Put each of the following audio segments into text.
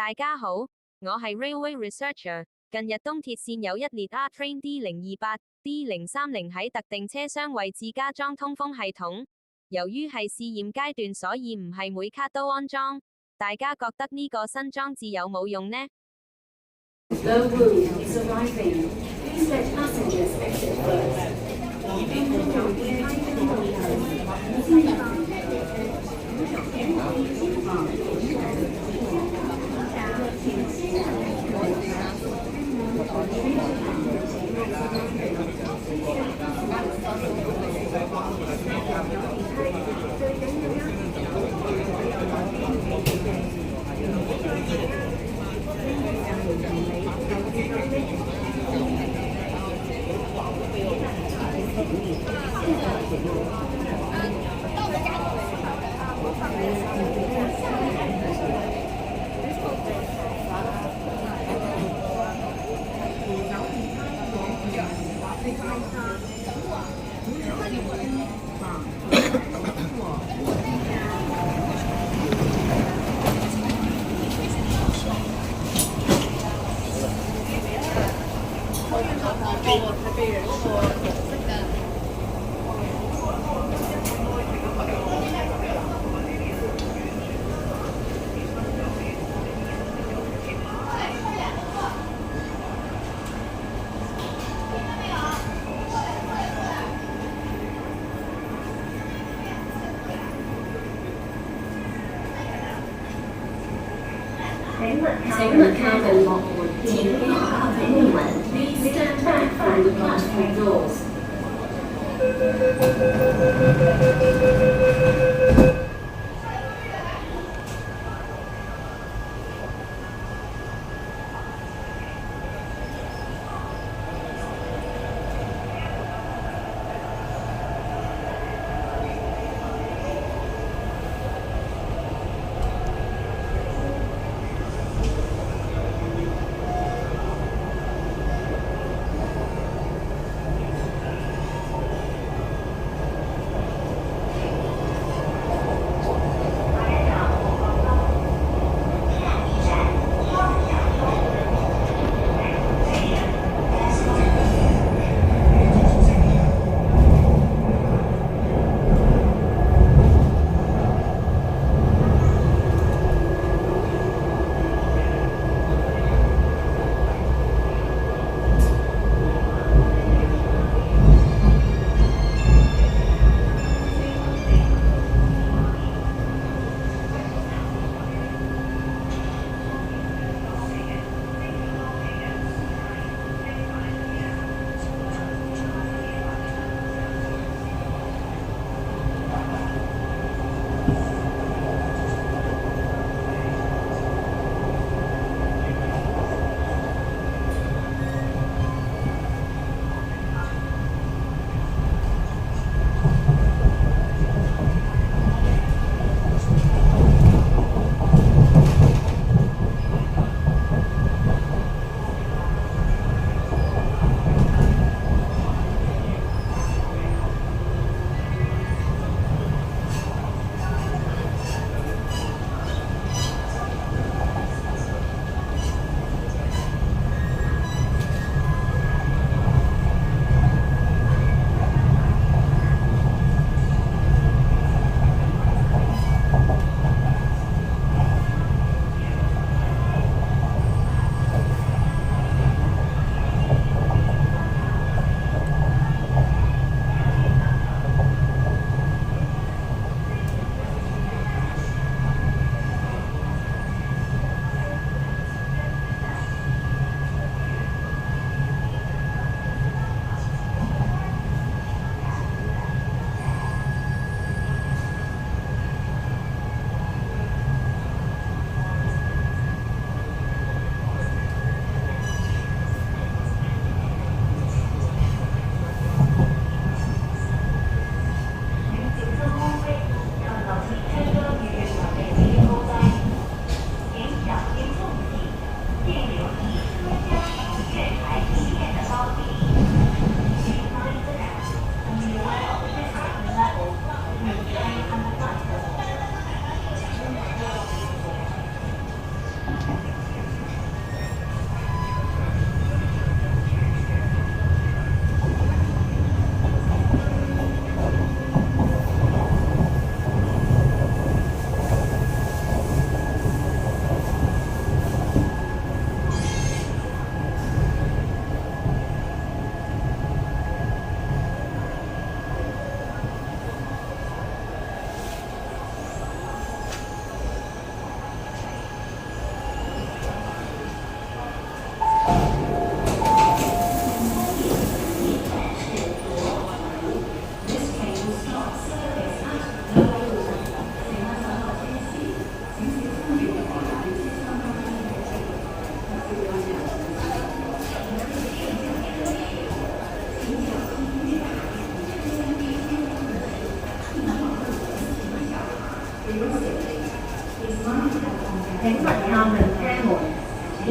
大家好，我係 Railway Researcher。近日東鐵線有一列 R-Train D028、D030喺特定車廂位置加裝通風系統。由於係試驗階段，所以唔係每卡都安裝。大家覺得呢個新裝置有冇用呢？The room is arriving. Please let passengers exit first. 請勿靠近幕門，請不要靠近幕門。Please stand back from the platform doors. 請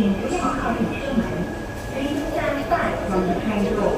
请不要靠近车门。Please stand back from the train door.